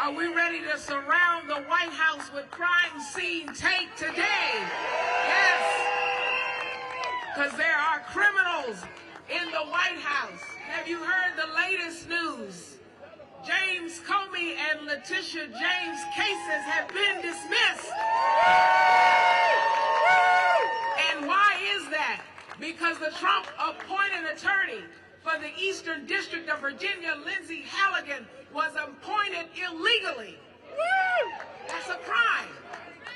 Are we ready to surround the White House with crime scene tape today? Yes. Because there are criminals in the White House. Have you heard the latest news? James Comey and Letitia James' cases have been dismissed. And why is that? Because the Trump-appointed attorney for the Eastern District of Virginia, Lindsay Halligan, was appointed illegally. That's a crime.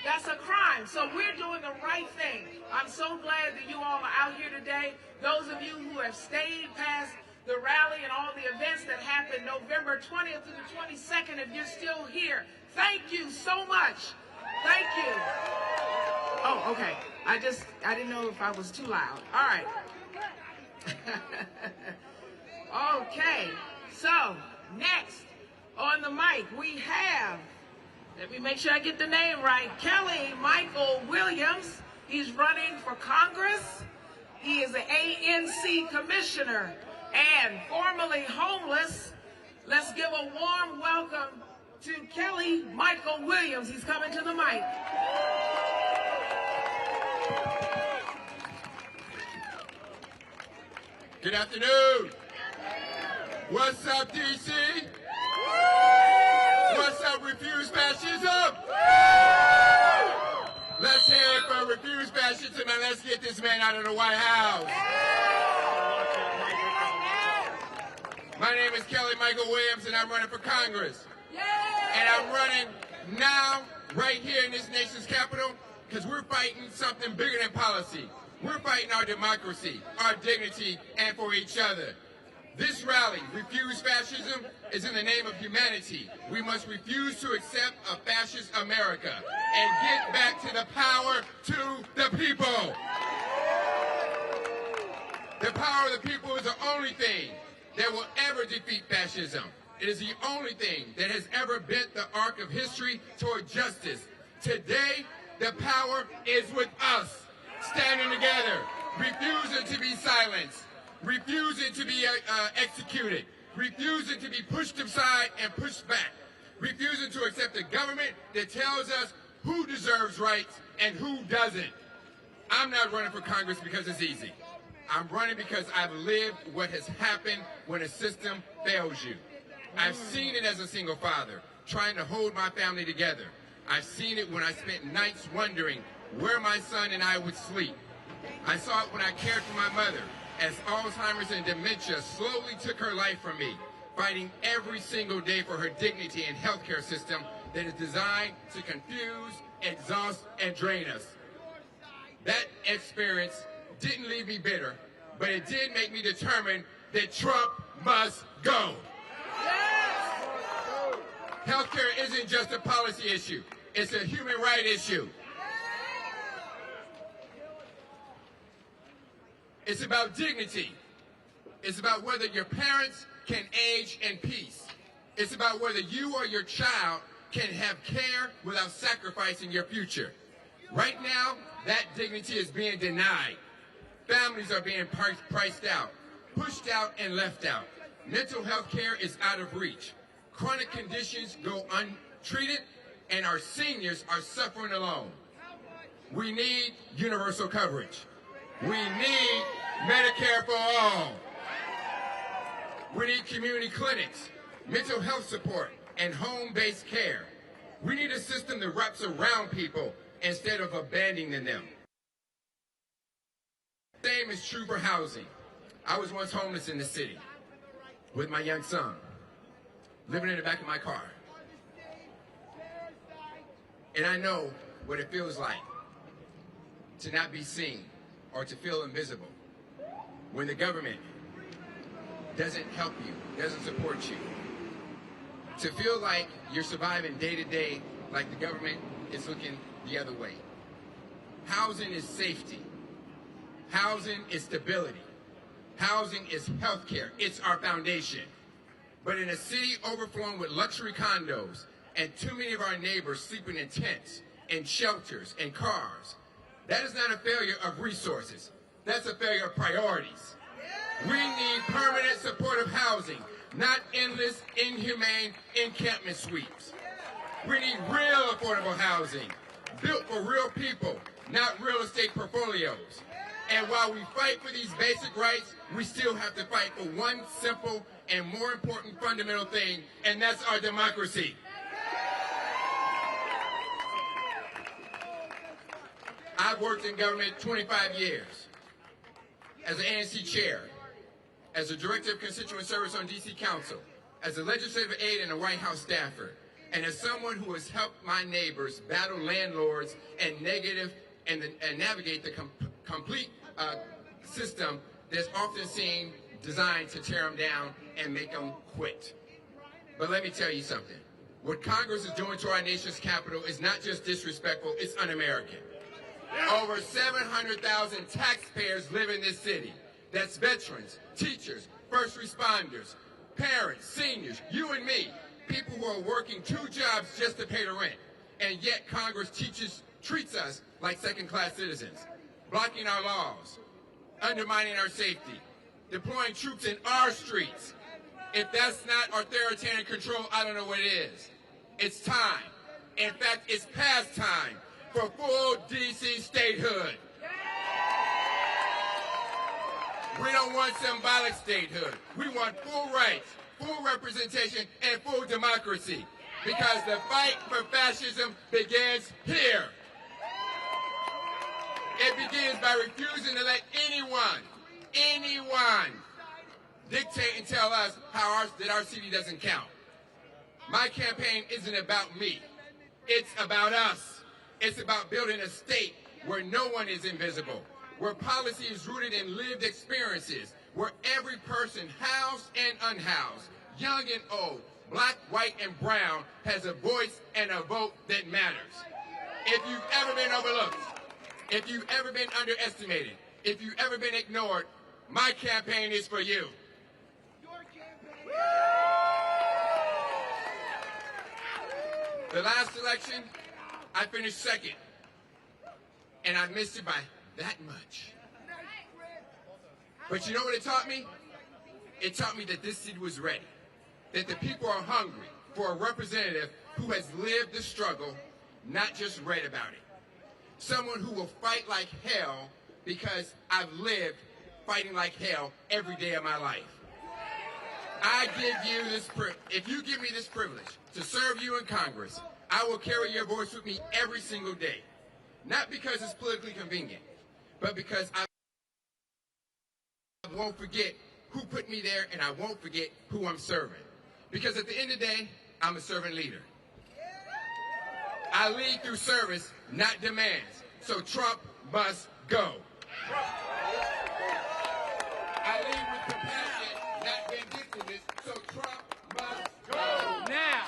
That's a crime. So we're doing the right thing. I'm so glad that you all are out here today. Those of you who have stayed past the rally and all the events that happened November 20th to the 22nd, if you're still here, thank you so much. Thank you. Oh, okay. I didn't know if I was too loud. All right. Okay. So, next on the mic, we have, let me make sure I get the name right, Kelly Michael Williams. He's running for Congress. He is an ANC commissioner and formerly homeless. Let's give a warm welcome to Kelly Michael Williams. He's coming to the mic. Good afternoon. What's up, DC? What's up, Refuse Fascism? Let's hear it for Refuse Fascism, and let's get this man out of the White House. My name is Kelly Michael Williams, and I'm running for Congress. And I'm running now, right here in this nation's capital, because we're fighting something bigger than policy. We're fighting our democracy, our dignity, and for each other. This rally, Refuse Fascism, is in the name of humanity. We must refuse to accept a fascist America and get back to the power to the people. The power of the people is the only thing that will ever defeat fascism. It is the only thing that has ever bent the arc of history toward justice. Today, the power is with us, standing together, refusing to be silenced, refusing to be executed, refusing to be pushed aside and pushed back, refusing to accept a government that tells us who deserves rights and who doesn't. I'm not running for Congress because it's easy. I'm running because I've lived what has happened when a system fails you. I've seen it as a single father, trying to hold my family together. I've seen it when I spent nights wondering where my son and I would sleep. I saw it when I cared for my mother, as Alzheimer's and dementia slowly took her life from me, fighting every single day for her dignity and healthcare system that is designed to confuse, exhaust, and drain us. That experience didn't leave me bitter, but it did make me determined that Trump must go. Healthcare isn't just a policy issue, it's a human right issue. It's about dignity. It's about whether your parents can age in peace. It's about whether you or your child can have care without sacrificing your future. Right now, that dignity is being denied. Families are being priced out, pushed out, and left out. Mental health care is out of reach. Chronic conditions go untreated, and our seniors are suffering alone. We need universal coverage. We need Medicare for all. We need community clinics, mental health support, and home-based care. We need a system that wraps around people instead of abandoning them. The same is true for housing. I was once homeless in the city with my young son, living in the back of my car. And I know what it feels like to not be seen or to feel invisible when the government doesn't help you, doesn't support you. To feel like you're surviving day to day like the government is looking the other way. Housing is safety. Housing is stability. Housing is healthcare. It's our foundation. But in a city overflowing with luxury condos and too many of our neighbors sleeping in tents and shelters and cars, that is not a failure of resources. That's a failure of priorities. We need permanent supportive housing, not endless, inhumane encampment sweeps. We need real affordable housing, built for real people, not real estate portfolios. And while we fight for these basic rights, we still have to fight for one simple and more important fundamental thing, and that's our democracy. I've worked in government 25 years as an ANC chair, as a director of constituent service on D.C. Council, as a legislative aide and a White House staffer, and as someone who has helped my neighbors battle landlords and navigate the complete system that's often seen designed to tear them down and make them quit. But let me tell you something. What Congress is doing to our nation's capital is not just disrespectful, it's un-American. Over 700,000 taxpayers live in this city. That's veterans, teachers, first responders, parents, seniors, you and me, people who are working 2 jobs just to pay the rent. And yet Congress treats us like second-class citizens, blocking our laws, undermining our safety, deploying troops in our streets. If that's not authoritarian control, I don't know what it is. It's time. In fact, it's past time for full D.C. statehood. We don't want symbolic statehood. We want full rights, full representation, and full democracy. Because the fight for fascism begins here. It begins by refusing to let anyone dictate and tell us that our city doesn't count. My campaign isn't about me. It's about us. It's about building a state where no one is invisible, where policy is rooted in lived experiences, where every person, housed and unhoused, young and old, black, white, and brown, has a voice and a vote that matters. If you've ever been overlooked, if you've ever been underestimated, if you've ever been ignored, my campaign is for you. Your campaign. The last election, I finished second, and I missed it by that much. But you know what it taught me? It taught me that this city was ready, that the people are hungry for a representative who has lived the struggle, not just read about it. Someone who will fight like hell because I've lived fighting like hell every day of my life. If you give me this privilege to serve you in Congress, I will carry your voice with me every single day. Not because it's politically convenient, but because I won't forget who put me there, and I won't forget who I'm serving. Because at the end of the day, I'm a servant leader. I lead through service, not demands. So Trump must go. I lead with compassion, not vindictiveness. So Trump must go. Now.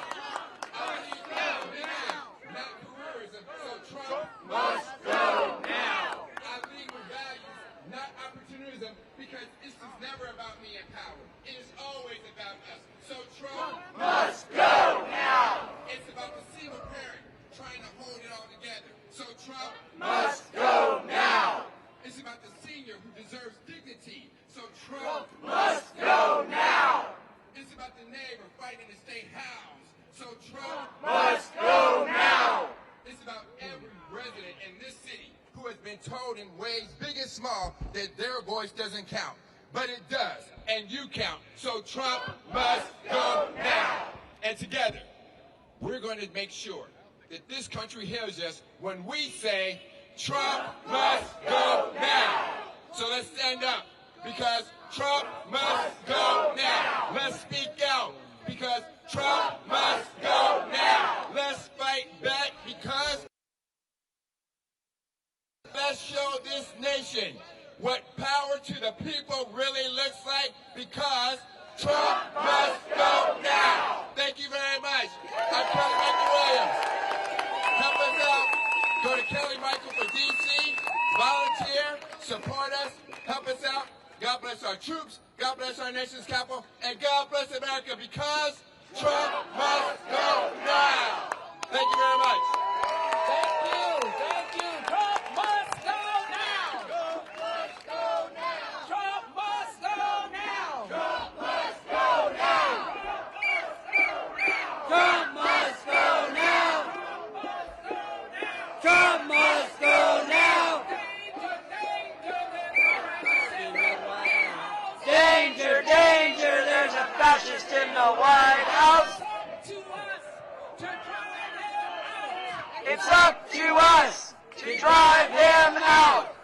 I lead with now, not careerism. So Trump must go. Now. I lead with values, not opportunism, because this is never about me and power. It is always about us. So Trump must go. Now. It's about the single parent trying to hold it all together. So Trump must go now. It's about the senior who deserves dignity. So Trump must go now. It's about the neighbor fighting to stay housed. So Trump must go now. It's about every resident in this city who has been told in ways big and small that their voice doesn't count. But it does, and you count. So Trump must go now. And together, we're going to make sure that this country hears us when we say, Trump must go now. So let's stand up, because Trump must go now. Let's speak out, because Trump must go now. Let's fight back, because let's show this nation what power to the people really looks like, because Trump must go now. Thank you very much. I'm Kelly Michael Williams. Help us out. Go to Kelly Michael for DC. Volunteer. Support us. Help us out. God bless our troops. God bless our nation's capital. And God bless America, because Trump must go now. Thank you very much. Thank you. Thank you. Trump must go now. Trump must go now. Trump must go now. Trump must go now. Trump must go now. out. It's up to us to drive him out.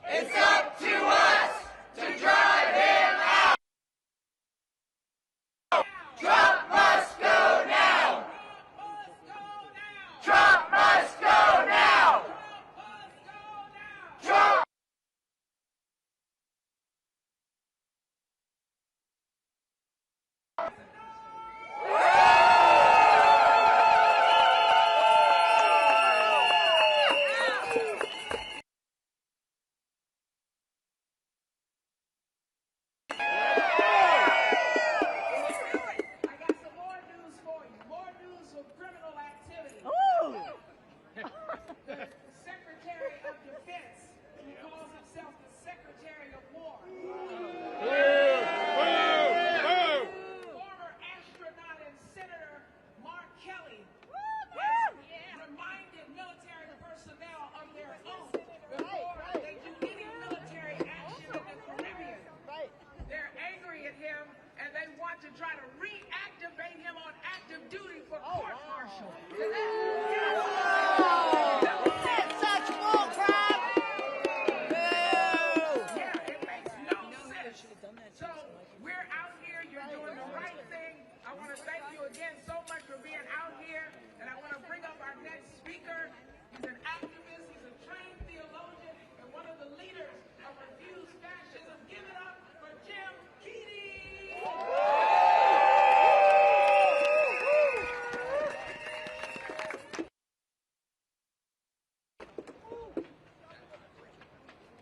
It's up to us to drive him out. Trump must go now. Trump must go now. Trump.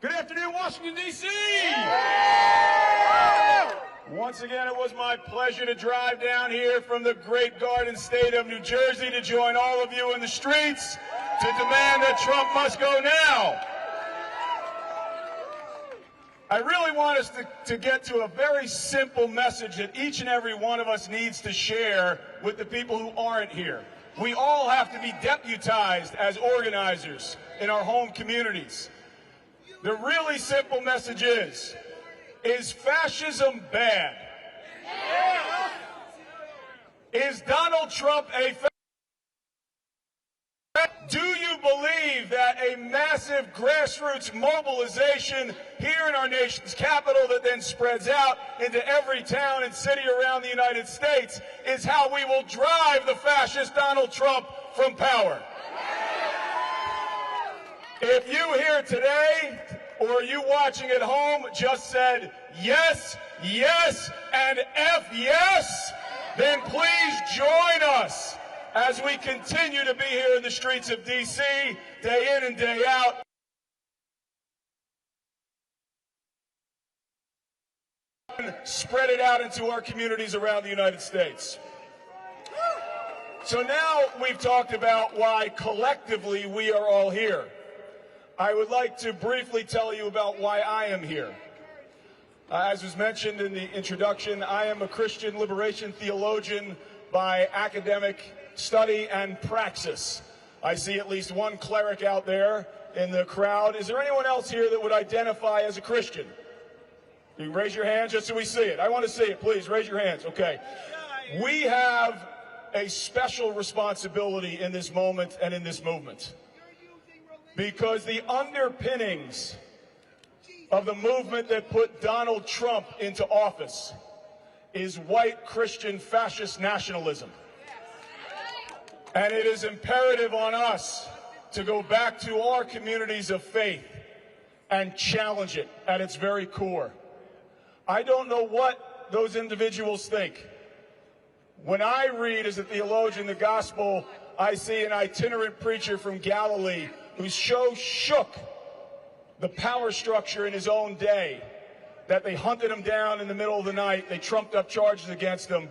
Good afternoon, Washington, D.C. Once again, it was my pleasure to drive down here from the great Garden State of New Jersey to join all of you in the streets to demand that Trump must go now. I really want us to get to a very simple message that each and every one of us needs to share with the people who aren't here. We all have to be deputized as organizers in our home communities. The really simple message is fascism bad? Is Donald Trump a fascist? Do you believe that a massive grassroots mobilization here in our nation's capital that then spreads out into every town and city around the United States is how we will drive the fascist Donald Trump from power? If you here today, or you watching at home, just said yes, yes, and F yes, then please join us as we continue to be here in the streets of D.C. day in and day out. Spread it out into our communities around the United States. So now we've talked about why collectively we are all here. I would like to briefly tell you about why I am here. As was mentioned in the introduction, I am a Christian liberation theologian by academic study and praxis. I see at least one cleric out there in the crowd. Is there anyone else here that would identify as a Christian? You can raise your hand just so we see it. I want to see it. Please raise your hands. Okay. We have a special responsibility in this moment and in this movement, because the underpinnings of the movement that put Donald Trump into office is white Christian fascist nationalism. And it is imperative on us to go back to our communities of faith and challenge it at its very core. I don't know what those individuals think. When I read as a theologian the gospel, I see an itinerant preacher from Galilee who so shook the power structure in his own day that they hunted him down in the middle of the night, they trumped up charges against him,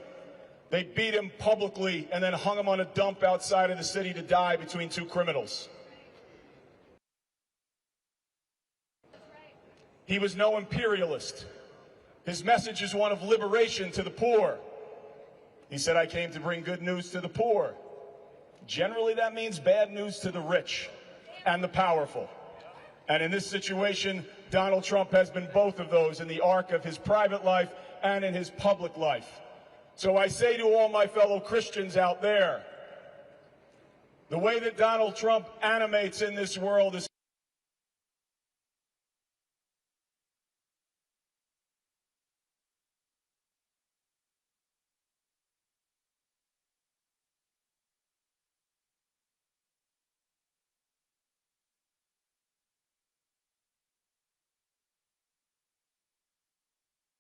they beat him publicly, and then hung him on a dump outside of the city to die between two criminals. He was no imperialist. His message is one of liberation to the poor. He said, I came to bring good news to the poor. Generally, that means bad news to the rich and the powerful. And in this situation, Donald Trump has been both of those in the arc of his private life and in his public life. So I say to all my fellow Christians out there, the way that Donald Trump animates in this world is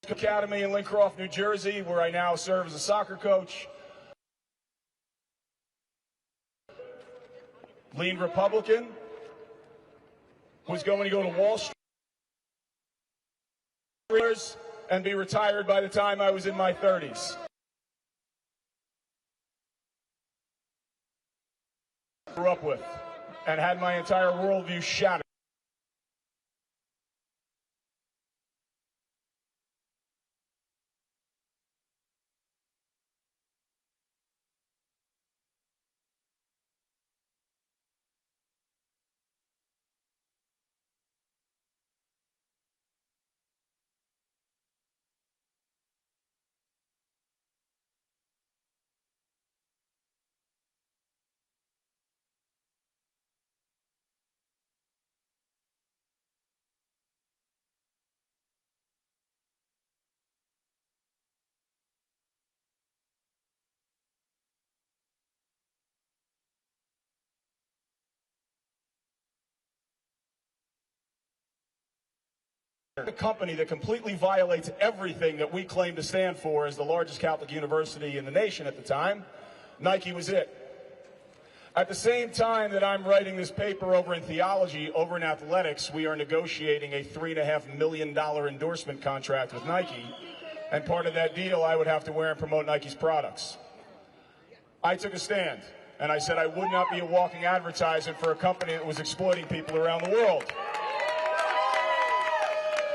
Academy in Lincroft, New Jersey, where I now serve as a soccer coach. Lean Republican, was going to go to Wall Street and be retired by the time I was in my 30s. Grew up with and had my entire worldview shattered. A company that completely violates everything that we claim to stand for as the largest Catholic university in the nation at the time. Nike was it. At the same time that I'm writing this paper over in theology, over in athletics, we are negotiating a $3.5 million endorsement contract with Nike. And part of that deal, I would have to wear and promote Nike's products. I took a stand, and I said I would not be a walking advertisement for a company that was exploiting people around the world.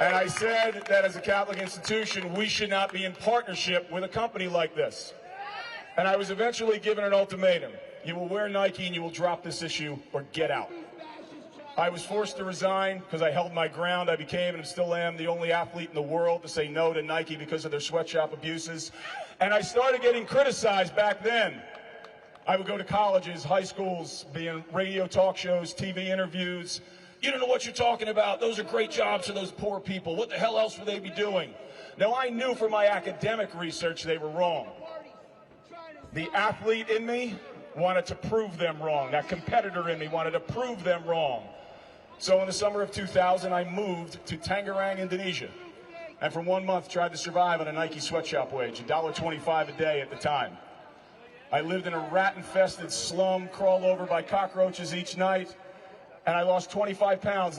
And I said that as a Catholic institution, we should not be in partnership with a company like this. And I was eventually given an ultimatum. You will wear Nike and you will drop this issue or get out. I was forced to resign because I held my ground. I became and still am the only athlete in the world to say no to Nike because of their sweatshop abuses. And I started getting criticized back then. I would go to colleges, high schools, be in radio talk shows, TV interviews. You don't know what you're talking about. Those are great jobs for those poor people. What the hell else would they be doing? Now, I knew from my academic research they were wrong. The athlete in me wanted to prove them wrong. That competitor in me wanted to prove them wrong. So in the summer of 2000, I moved to Tangerang, Indonesia. And for 1 month, tried to survive on a Nike sweatshop wage, $1.25 a day at the time. I lived in a rat-infested slum, crawled over by cockroaches each night. And I lost 25 pounds.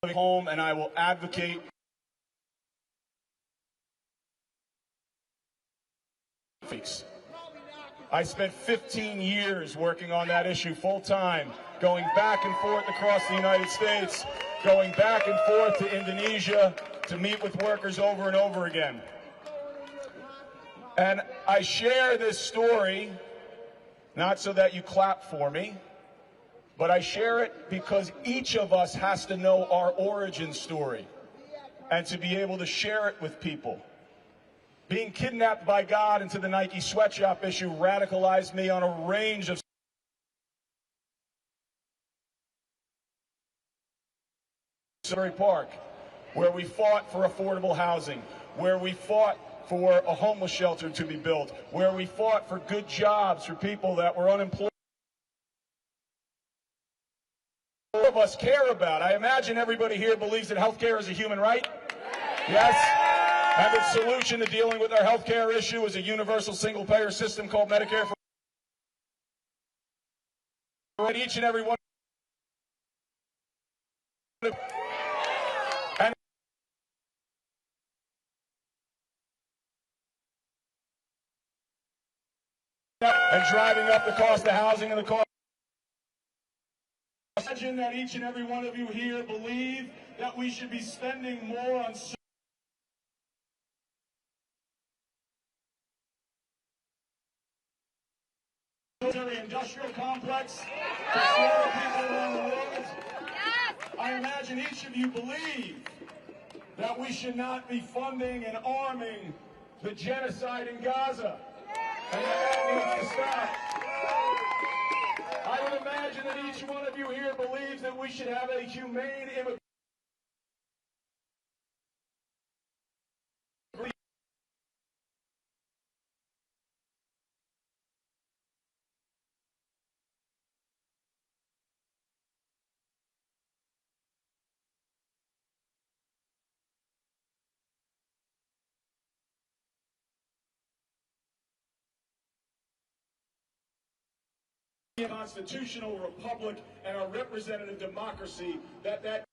Living home, and I will advocate. I spent 15 years working on that issue full time, going back and forth across the United States, going back and forth to Indonesia to meet with workers over and over again. And I share this story not so that you clap for me, but I share it because each of us has to know our origin story and to be able to share it with people. Being kidnapped by God into the Nike sweatshop issue radicalized me on a range of Park, where we fought for affordable housing, where we fought for a homeless shelter to be built, where we fought for good jobs for people that were unemployed. All of us care about. I imagine everybody here believes that health care is a human right. Yes? And the solution to dealing with our health care issue is a universal single-payer system called Medicare for each and every one. And driving up the cost of housing and the cost. imagine that each and every one of you here believe that we should be spending more on military-industrial complex to slaughter people around the world? I imagine each of you believe that we should not be funding and arming the genocide in Gaza, and that needs to stop. I would imagine that each one of you here believes that we should have a humane immigration constitutional republic and a representative democracy, that